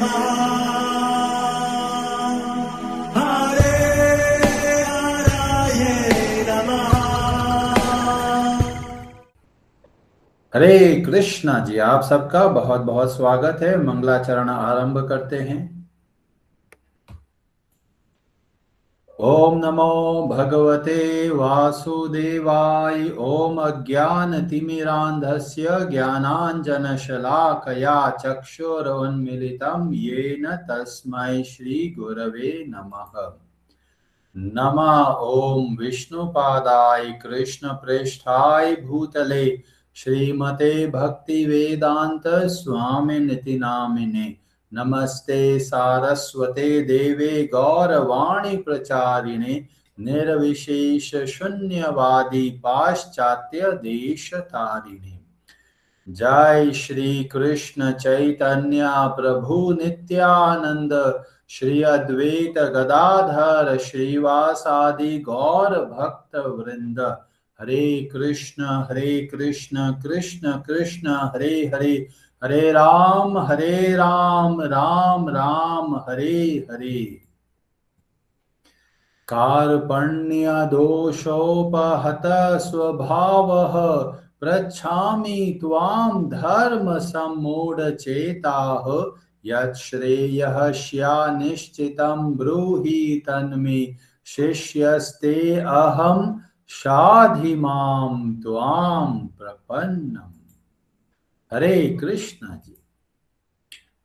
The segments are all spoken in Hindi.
हरे कृष्णा जी, आप सबका बहुत बहुत स्वागत है। मंगलाचरण आरंभ करते हैं। ओम नमो भगवते वासुदेवाय। ओम अज्ञानतिमिरान्धस्य ज्ञानाञ्जनशलाकया चक्षुरुन्मीलितं येन तस्मै श्रीगुरवे नमः। नमः ओम विष्णुपादाय कृष्णप्रेष्ठाय भूतले श्रीमते भक्ति वेदांत स्वामिनिति नामिने। नमस्ते सारस्वते देवे गौरवाणी प्रचारिणे निर्विशेष शून्यवादी पाश्चात्य देश तारिणे। जय श्री कृष्ण चैतन्य प्रभु नित्यानंद श्री अद्वैत गदाधर श्रीवासादि गौर भक्त वृंद। हरे कृष्ण कृष्ण कृष्ण हरे हरे, हरे राम राम राम हरे हरे। कार्पण्य दोषोपहत स्वभावः पृच्छामि त्वां धर्म सम्मूढचेताः। यच्छ्रेयः स्यान्निश्चितं ब्रूहि तन्मे शिष्यस्ते अहं शाधि मां त्वां प्रपन्नम्। हरे कृष्ण जी।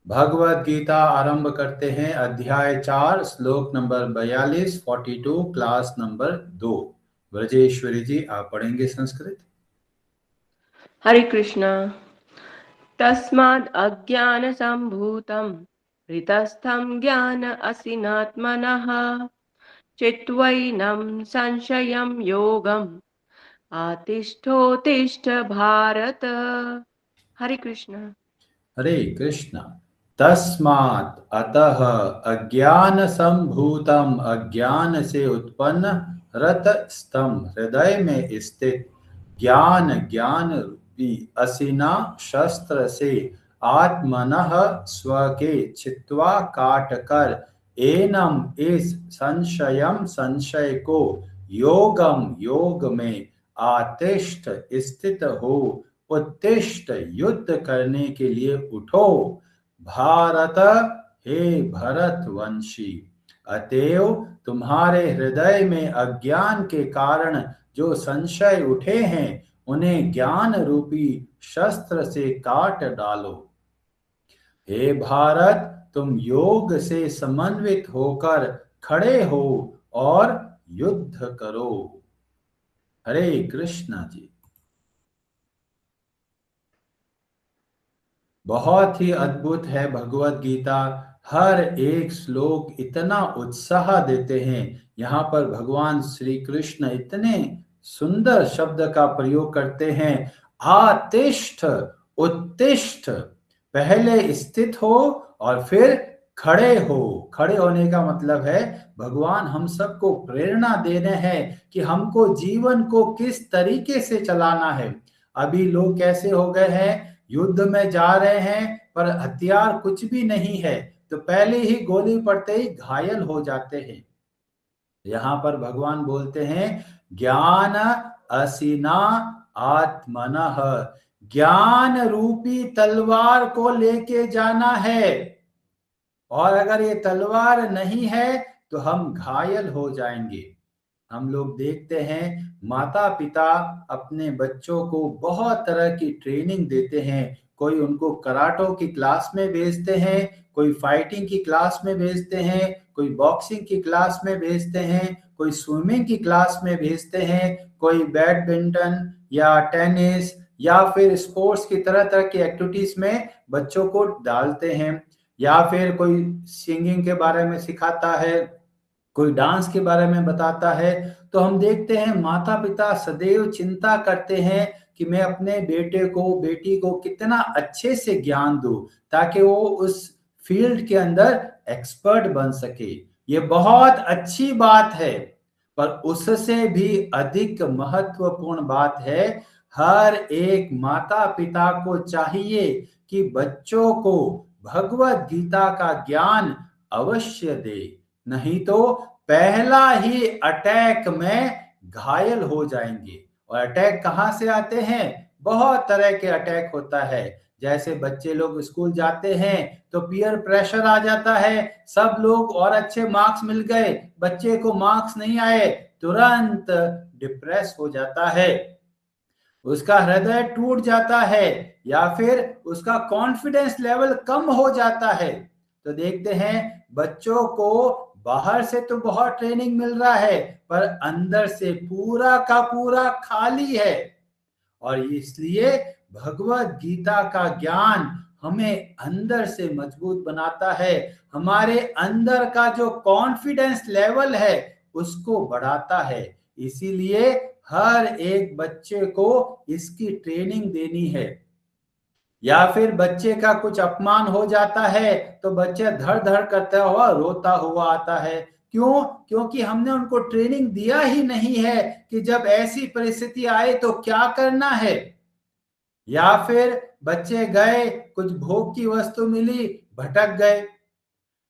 भगवत गीता आरंभ करते हैं। अध्याय 4 श्लोक नंबर 42 42 क्लास नंबर 2। ब्रजेश्वरी जी आप पढ़ेंगे संस्कृत। हरे कृष्णा। तस्माद् अज्ञान संभूतं हृतस्थं ज्ञान असिनात्मनः चित्वैनं संशयं योगम् आतिष्ठोतिष्ठ भारत। हरे कृष्ण। हरे कृष्ण। तस्मात् अतः अज्ञान संभूतम, अज्ञान से उत्पन्न रत स्तंभ हृदय में स्थित ज्ञान, ज्ञान रूपी असिना शस्त्र से आत्मनः स्व के छित्वा काट कर एनम इस संशयम संशय को योगम योग में आतिष्ठ स्थित हो, उत्तिष्ठ युद्ध करने के लिए उठो। भारत हे भरत वंशी, अतएव तुम्हारे हृदय में अज्ञान के कारण जो संशय उठे हैं उन्हें ज्ञान रूपी शस्त्र से काट डालो। हे भारत, तुम योग से समन्वित होकर खड़े हो और युद्ध करो। हरे कृष्णा जी। बहुत ही अद्भुत है भगवत गीता। हर एक श्लोक इतना उत्साह देते हैं। यहाँ पर भगवान श्री कृष्ण इतने सुंदर शब्द का प्रयोग करते हैं। आतिष्ठ, उत्तिष्ठ, पहले स्थित हो और फिर खड़े हो। खड़े होने का मतलब है भगवान हम सबको प्रेरणा दे रहे हैं कि हमको जीवन को किस तरीके से चलाना है। अभी लोग कैसे हो गए हैं, युद्ध में जा रहे हैं पर हथियार कुछ भी नहीं है, तो पहले ही गोली पड़ते ही घायल हो जाते हैं। यहां पर भगवान बोलते हैं ज्ञान असिना आत्मनः, ज्ञान रूपी तलवार को लेके जाना है और अगर ये तलवार नहीं है तो हम घायल हो जाएंगे। हम लोग देखते हैं माता पिता अपने बच्चों को बहुत तरह की ट्रेनिंग देते हैं। कोई उनको कराटो की क्लास में भेजते हैं, कोई फाइटिंग की क्लास में भेजते हैं, कोई बॉक्सिंग की क्लास में भेजते हैं, कोई स्विमिंग की क्लास में भेजते हैं, कोई बैडमिंटन या टेनिस या फिर स्पोर्ट्स की तरह तरह की एक्टिविटीज में बच्चों को डालते हैं। या फिर कोई सिंगिंग के बारे में सिखाता है, कोई डांस के बारे में बताता है। तो हम देखते हैं माता पिता सदैव चिंता करते हैं कि मैं अपने बेटे को बेटी को कितना अच्छे से ज्ञान दूं ताकि वो उस फील्ड के अंदर एक्सपर्ट बन सके। ये बहुत अच्छी बात है, पर उससे भी अधिक महत्वपूर्ण बात है हर एक माता पिता को चाहिए कि बच्चों को भगवत गीता का ज्ञान अवश्य दे, नहीं तो पहला ही अटैक में घायल हो जाएंगे। और अटैक कहां से आते हैं? बहुत तरह के अटैक होता है। जैसे बच्चे लोग स्कूल जाते हैं तो पीयर प्रेशर आ जाता है, सब लोग और अच्छे मार्क्स मिल गए, बच्चे को मार्क्स नहीं आए, तुरंत डिप्रेस हो जाता है, उसका हृदय टूट जाता है, या फिर उसका कॉन्फिडेंस लेवल कम हो जाता है। तो देखते हैं बच्चों को बाहर से तो बहुत ट्रेनिंग मिल रहा है, पर अंदर से पूरा का पूरा खाली है। और इसलिए भगवत गीता का ज्ञान हमें अंदर से मजबूत बनाता है, हमारे अंदर का जो कॉन्फिडेंस लेवल है उसको बढ़ाता है। इसीलिए हर एक बच्चे को इसकी ट्रेनिंग देनी है। या फिर बच्चे का कुछ अपमान हो जाता है तो बच्चा धड़ धड़ करता हुआ रोता हुआ आता है। क्यों? क्योंकि हमने उनको ट्रेनिंग दिया ही नहीं है कि जब ऐसी परिस्थिति आए तो क्या करना है। या फिर बच्चे गए, कुछ भोग की वस्तु मिली, भटक गए।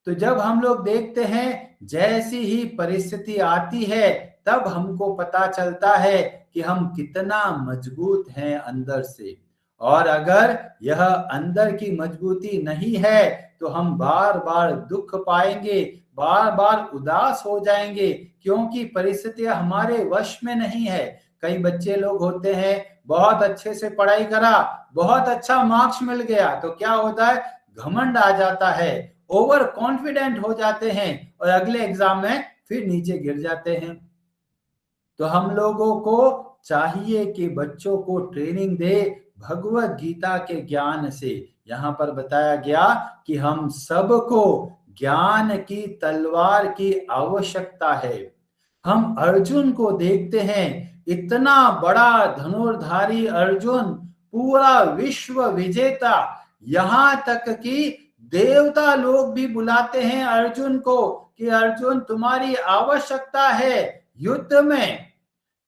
तो जब हम लोग देखते हैं जैसी ही परिस्थिति आती है तब हमको पता चलता है कि हम कितना मजबूत हैं अंदर से। और अगर यह अंदर की मजबूती नहीं है तो हम बार बार दुख पाएंगे, बार बार उदास हो जाएंगे, क्योंकि परिस्थितियां हमारे वश में नहीं है। कई बच्चे लोग होते हैं, बहुत अच्छे से पढ़ाई करा, बहुत अच्छा मार्क्स मिल गया, तो क्या होता है, घमंड आ जाता है, ओवर कॉन्फिडेंट हो जाते हैं और अगले एग्जाम में फिर नीचे गिर जाते हैं। तो हम लोगों को चाहिए कि बच्चों को ट्रेनिंग दे भगवत गीता के ज्ञान से। यहाँ पर बताया गया कि हम सबको ज्ञान की तलवार की आवश्यकता है। हम अर्जुन को देखते हैं, इतना बड़ा धनुर्धारी अर्जुन, पूरा विश्व विजेता, यहां तक कि देवता लोग भी बुलाते हैं अर्जुन को कि अर्जुन तुम्हारी आवश्यकता है युद्ध में।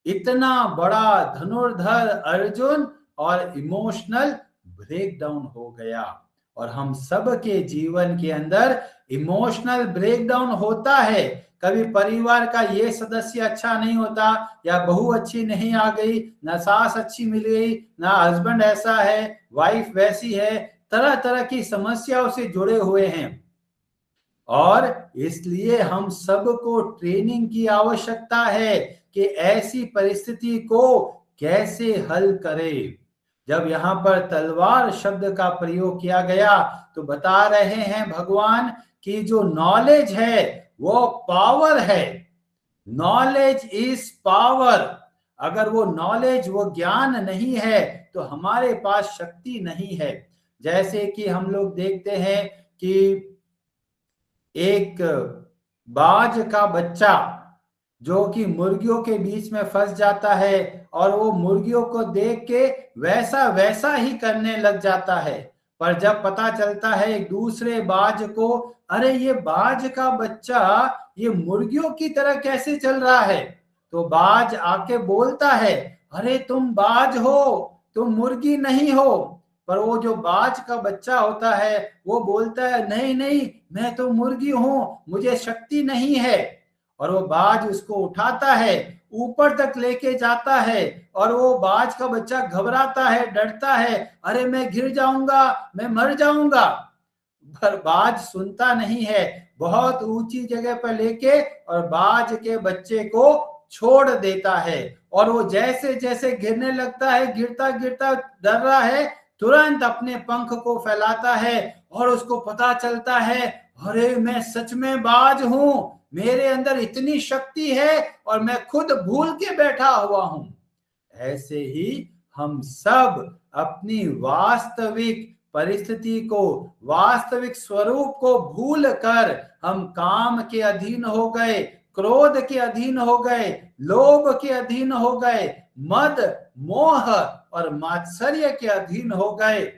इतना बड़ा धनुर्धर अर्जुन और इमोशनल ब्रेकडाउन हो गया। और हम सब के जीवन के अंदर इमोशनल ब्रेकडाउन होता है। कभी परिवार का ये सदस्य अच्छा नहीं होता, या बहू अच्छी नहीं आ गई, ना सास अच्छी मिल गई, ना हस्बैंड ऐसा है, वाइफ वैसी है, तरह तरह की समस्याओं से जुड़े हुए हैं। और इसलिए हम सबको ट्रेनिंग की आवश्यकता है कि ऐसी परिस्थिति को कैसे हल करें। जब यहाँ पर तलवार शब्द का प्रयोग किया गया तो बता रहे हैं भगवान कि जो नॉलेज है वो पावर है। Knowledge is power. अगर वो नॉलेज, वो ज्ञान नहीं है तो हमारे पास शक्ति नहीं है। जैसे कि हम लोग देखते हैं कि एक बाज का बच्चा जो कि मुर्गियों के बीच में फंस जाता है और वो मुर्गियों को देख के वैसा वैसा ही करने लग जाता है, पर जब पता चलता है एक दूसरे बाज को, अरे ये बाज का बच्चा ये मुर्गियों की तरह कैसे चल रहा है, तो बाज आके बोलता है, अरे तुम बाज हो, तुम मुर्गी नहीं हो। पर वो जो बाज का बच्चा होता है वो बोलता है, नहीं नहीं, मैं तो मुर्गी हूं, मुझे शक्ति नहीं है। और वो बाज उसको उठाता है, ऊपर तक लेके जाता है, और वो बाज का बच्चा घबराता है, डरता है, अरे मैं गिर जाऊंगा, मैं मर जाऊंगा। पर बाज सुनता नहीं है, बहुत ऊंची जगह पर लेके और बाज के बच्चे को छोड़ देता है। और वो जैसे जैसे गिरने लगता है, गिरता गिरता डर रहा है, तुरंत अपने पंख को फैलाता है और उसको पता चलता है, अरे मैं सच में बाज हूं, मेरे अंदर इतनी शक्ति है और मैं खुद भूल के बैठा हुआ हूं। ऐसे ही हम सब अपनी वास्तविक परिस्थिति को, वास्तविक स्वरूप को भूल कर हम काम के अधीन हो गए, क्रोध के अधीन हो गए, लोभ के अधीन हो गए, मद, मोह और मात्सर्य के अधीन हो गए,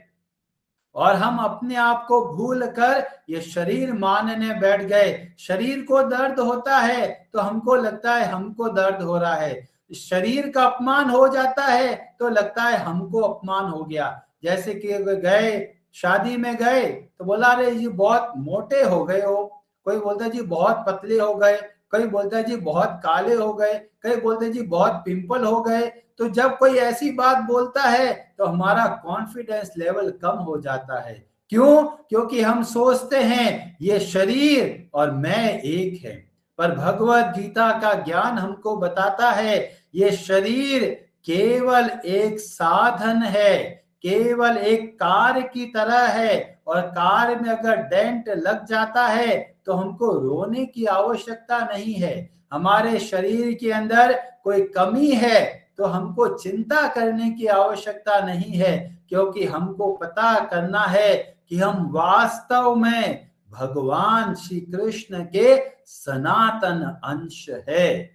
और हम अपने आप को भूल कर ये शरीर मानने बैठ गए। शरीर को दर्द होता है तो हमको लगता है हमको दर्द हो रहा है, शरीर का अपमान हो जाता है तो लगता है हमको अपमान हो गया। जैसे कि गए शादी में गए तो बोला अरे जी बहुत मोटे हो गए हो, कोई बोलता है जी बहुत पतले हो गए, कोई बोलता है जी बहुत काले हो गए, कोई बोलते हैं जी बहुत पिंपल हो गए। तो जब कोई ऐसी बात बोलता है तो हमारा कॉन्फिडेंस लेवल कम हो जाता है। क्यों? क्योंकि हम सोचते हैं ये शरीर और मैं एक है। पर भगवत गीता का ज्ञान हमको बताता है ये शरीर केवल एक साधन है, केवल एक कार की तरह है, और कार में अगर डेंट लग जाता है तो हमको रोने की आवश्यकता नहीं है। हमारे शरीर के अंदर कोई कमी है तो हमको चिंता करने की आवश्यकता नहीं है, क्योंकि हमको पता करना है कि हम वास्तव में भगवान श्री कृष्ण के सनातन अंश है।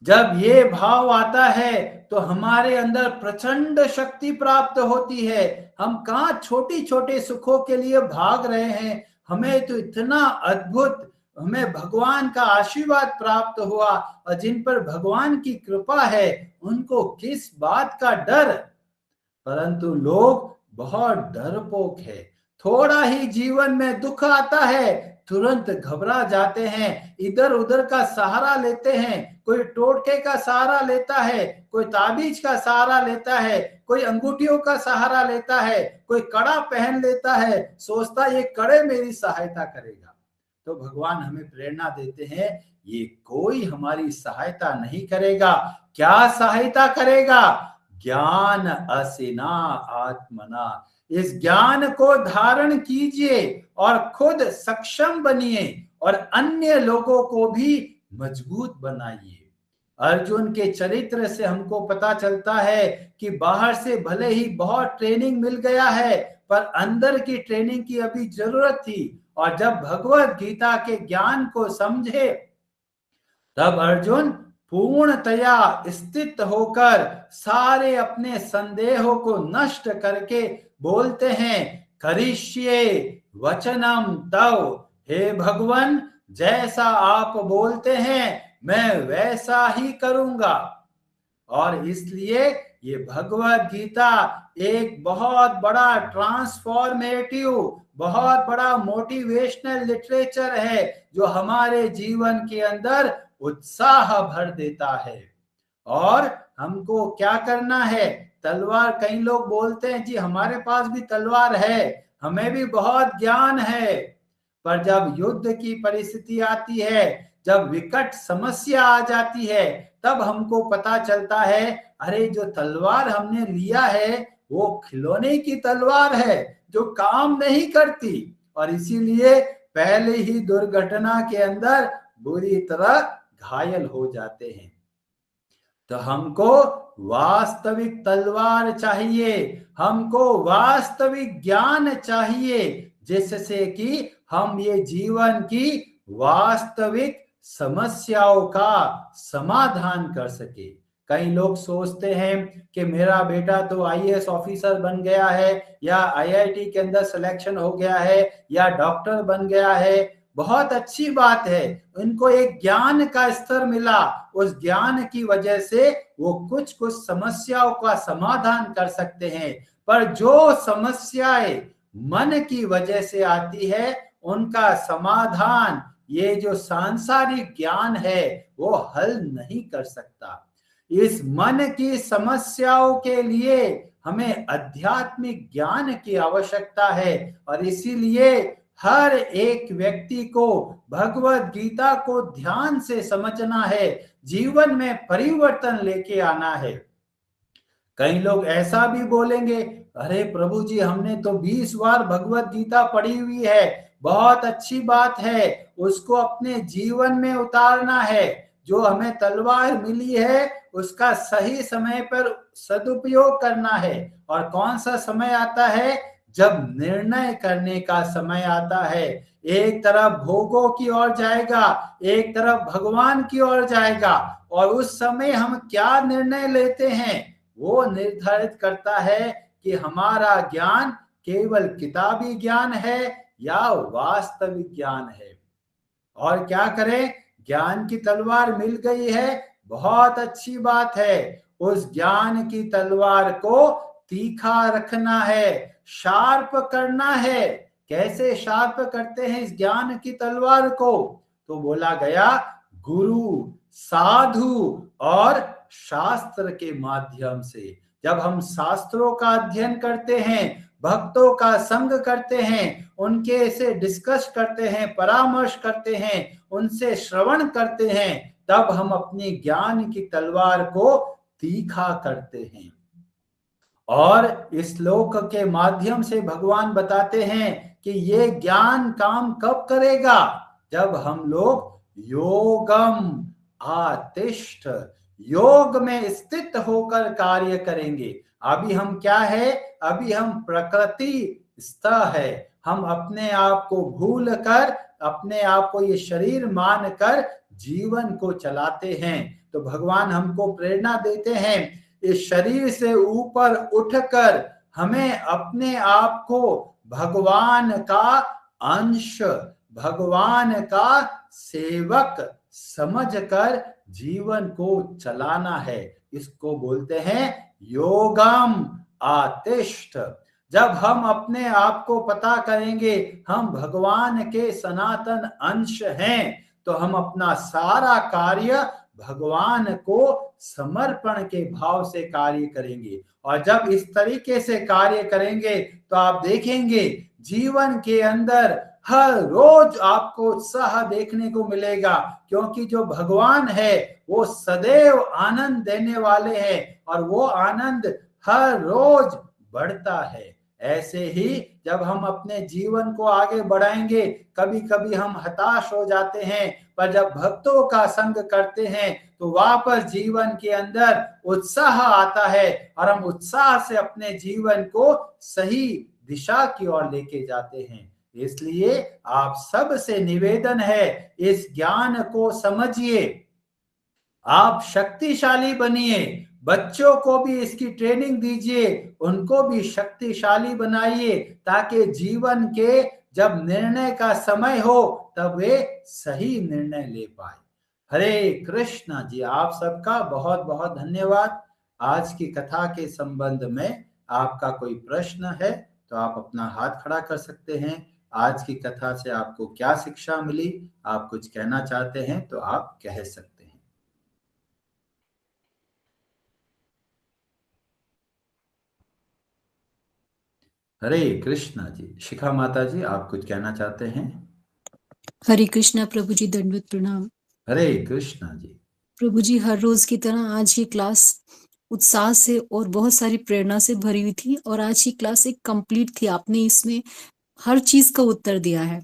जब ये भाव आता है तो हमारे अंदर प्रचंड शक्ति प्राप्त होती है। हम कहाँ छोटी छोटे सुखों के लिए भाग रहे हैं, हमें तो इतना अद्भुत, हमें भगवान का आशीर्वाद प्राप्त हुआ, और जिन पर भगवान की कृपा है उनको किस बात का डर। परंतु लोग बहुत डरपोक है। थोड़ा ही जीवन में दुख आता है तुरंत घबरा जाते हैं, इधर उधर का सहारा लेते हैं, कोई टोटके का सहारा लेता है, कोई ताबीज का सहारा लेता है, कोई अंगूठियों का सहारा लेता है, कोई कड़ा पहन लेता है, सोचता ये कड़े मेरी सहायता करेगा। तो भगवान हमें प्रेरणा देते हैं ये कोई हमारी सहायता नहीं करेगा। क्या सहायता करेगा? ज्ञान असिना आत्मना। इस ज्ञान को धारण कीजिए और खुद सक्षम बनिए और अन्य लोगों को भी मजबूत बनाइए। अर्जुन के चरित्र से हमको पता चलता है कि बाहर से भले ही बहुत ट्रेनिंग मिल गया है, पर अंदर की ट्रेनिंग की अभी जरूरत थी। और जब भगवत गीता के ज्ञान को समझे तब अर्जुन पूर्णतया स्थित होकर सारे अपने संदेहों को नष्ट करके बोलते हैं करिष्ये वचनम तव। हे भगवान, जैसा आप बोलते हैं मैं वैसा ही करूंगा। और इसलिए ये भगवत गीता एक बहुत बड़ा ट्रांसफॉर्मेटिव, बहुत बड़ा मोटिवेशनल लिटरेचर है जो हमारे जीवन के अंदर उत्साह भर देता है। और हमको क्या करना है? तलवार, कई लोग बोलते हैं जी हमारे पास भी तलवार है, हमें भी बहुत ज्ञान है, पर जब युद्ध की परिस्थिति आती है, जब विकट समस्या आ जाती है, तब हमको पता चलता है अरे जो तलवार हमने लिया है वो खिलौने की तलवार है जो काम नहीं करती, और इसीलिए पहले ही दुर्घटना के अंदर बुरी तरह घायल हो जाते हैं। तो हमको वास्तविक तलवार चाहिए, हमको वास्तविक ज्ञान चाहिए, जिससे कि हम ये जीवन की वास्तविक समस्याओं का समाधान कर सके। कई लोग सोचते हैं कि मेरा बेटा तो आईएएस ऑफिसर बन गया है, या आईआईटी के अंदर सिलेक्शन हो गया है, या डॉक्टर बन गया है, बहुत अच्छी बात है, उनको एक ज्ञान का स्तर मिला, उस ज्ञान की वजह से वो कुछ कुछ समस्याओं का समाधान कर सकते हैं। पर जो समस्याएं मन की वजह से आती है उनका समाधान ये जो सांसारिक ज्ञान है वो हल नहीं कर सकता। इस मन की समस्याओं के लिए हमें आध्यात्मिक ज्ञान की आवश्यकता है, और इसीलिए हर एक व्यक्ति को भगवत गीता को ध्यान से समझना है, जीवन में परिवर्तन लेके आना है। कई लोग ऐसा भी बोलेंगे अरे प्रभु जी हमने तो 20 बार भगवत गीता पढ़ी हुई है, बहुत अच्छी बात है, उसको अपने जीवन में उतारना है। जो हमें तलवार मिली है उसका सही समय पर सदुपयोग करना है। और कौन सा समय आता है? जब निर्णय करने का समय आता है। एक तरफ भोगों की ओर जाएगा, एक तरफ भगवान की ओर जाएगा, और उस समय हम क्या निर्णय लेते हैं वो निर्धारित करता है कि हमारा ज्ञान केवल किताबी ज्ञान है या वास्तविक ज्ञान है। और क्या करें? ज्ञान की तलवार मिल गई है, बहुत अच्छी बात है, उस ज्ञान की तलवार को तीखा रखना है, शार्प करना है। कैसे शार्प करते हैं इस ज्ञान की तलवार को? तो बोला गया गुरु, साधु और शास्त्र के माध्यम से। जब हम शास्त्रों का अध्ययन करते हैं, भक्तों का संग करते हैं, उनके से डिस्कस करते हैं, परामर्श करते हैं, उनसे श्रवण करते हैं, तब हम अपनी ज्ञान की तलवार को तीखा करते हैं। और इस श्लोक के माध्यम से भगवान बताते हैं कि ये ज्ञान काम कब करेगा? जब हम लोग योगम आतिष्ठ, योग में स्थित होकर कार्य करेंगे। अभी हम क्या है? अभी हम प्रकृति स्थ है। हम अपने आप को भूल कर, अपने आप को ये शरीर मानकर जीवन को चलाते हैं। तो भगवान हमको प्रेरणा देते हैं, इस शरीर से ऊपर उठकर हमें अपने आप को भगवान का अंश, भगवान का सेवक समझकर जीवन को चलाना है। इसको बोलते हैं योगम आतिष्ठ। जब हम अपने आप को पता करेंगे हम भगवान के सनातन अंश हैं, तो हम अपना सारा कार्य भगवान को समर्पण के भाव से कार्य करेंगे। और जब इस तरीके से कार्य करेंगे तो आप देखेंगे जीवन के अंदर हर रोज आपको उत्साह देखने को मिलेगा, क्योंकि जो भगवान है वो सदैव आनंद देने वाले हैं और वो आनंद हर रोज बढ़ता है। ऐसे ही जब हम अपने जीवन को आगे बढ़ाएंगे, कभी कभी हम हताश हो जाते हैं, पर जब भक्तों का संग करते हैं तो वापस जीवन के अंदर उत्साह आता है और हम उत्साह से अपने जीवन को सही दिशा की ओर लेके जाते हैं। इसलिए आप सब से निवेदन है, इस ज्ञान को समझिए, आप शक्तिशाली बनिए, बच्चों को भी इसकी ट्रेनिंग दीजिए, उनको भी शक्तिशाली बनाइए, ताकि जीवन के जब निर्णय का समय हो तब वे सही निर्णय ले पाए। हरे कृष्णा जी, आप सबका बहुत बहुत धन्यवाद। आज की कथा के संबंध में आपका कोई प्रश्न है तो आप अपना हाथ खड़ा कर सकते हैं। आज की कथा से आपको क्या शिक्षा मिली, आप कुछ कहना चाहते हैं तो आप कह सकते हैं। हरे कृष्णा जी। शिखा माता जी, आप कुछ कहना चाहते हैं? हरे कृष्णा प्रभु जी, दंडवत प्रणाम। हरे कृष्णा जी। प्रभु जी, हर रोज की तरह आज की क्लास उत्साह से और बहुत सारी प्रेरणा से भरी हुई थी और आज की क्लास एक कंप्लीट थी। आपने इसमें हर चीज का उत्तर दिया है।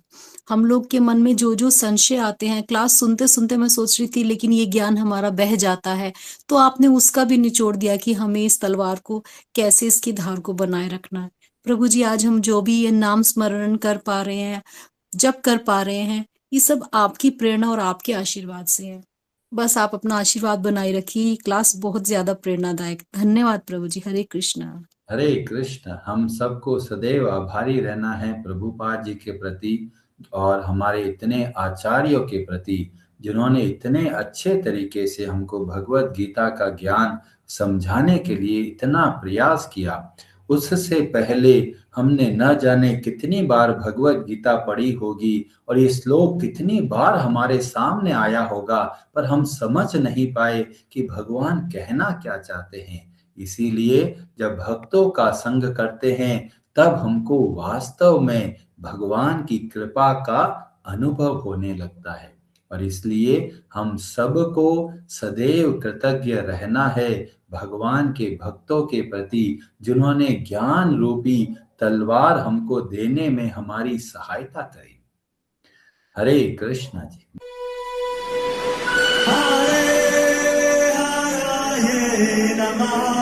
हम लोग के मन में जो जो संशय आते हैं, क्लास सुनते सुनते मैं सोच रही थी लेकिन ये ज्ञान हमारा बह जाता है, तो आपने उसका भी निचोड़ दिया कि हमें इस तलवार को कैसे, इसकी धार को बनाए रखना है। प्रभु जी, आज हम जो भी ये नाम स्मरण कर पा रहे हैं, जप कर पा रहे हैं, ये सब आपकी प्रेरणा और आपके आशीर्वाद से है। बस आप अपना आशीर्वाद बनाए रखिए। क्लास बहुत ज्यादा प्रेरणादायक। धन्यवाद प्रभु जी। हरे कृष्णा। हरे कृष्ण। हम सबको सदैव आभारी रहना है प्रभुपाद जी के प्रति और हमारे इतने आचार्यों के प्रति, जिन्होंने इतने अच्छे तरीके से हमको भगवत गीता का ज्ञान समझाने के लिए इतना प्रयास किया। उससे पहले हमने न जाने कितनी बार भगवत गीता पढ़ी होगी और ये श्लोक कितनी बार हमारे सामने आया होगा, पर हम समझ नहीं पाए कि भगवान कहना क्या चाहते हैं। इसीलिए जब भक्तों का संग करते हैं तब हमको वास्तव में भगवान की कृपा का अनुभव होने लगता है। और इसलिए हम सबको सदैव कृतज्ञ रहना है भगवान के भक्तों के प्रति, जिन्होंने ज्ञान रूपी तलवार हमको देने में हमारी सहायता करी। हरे कृष्णा जी। हरे हरे नमः।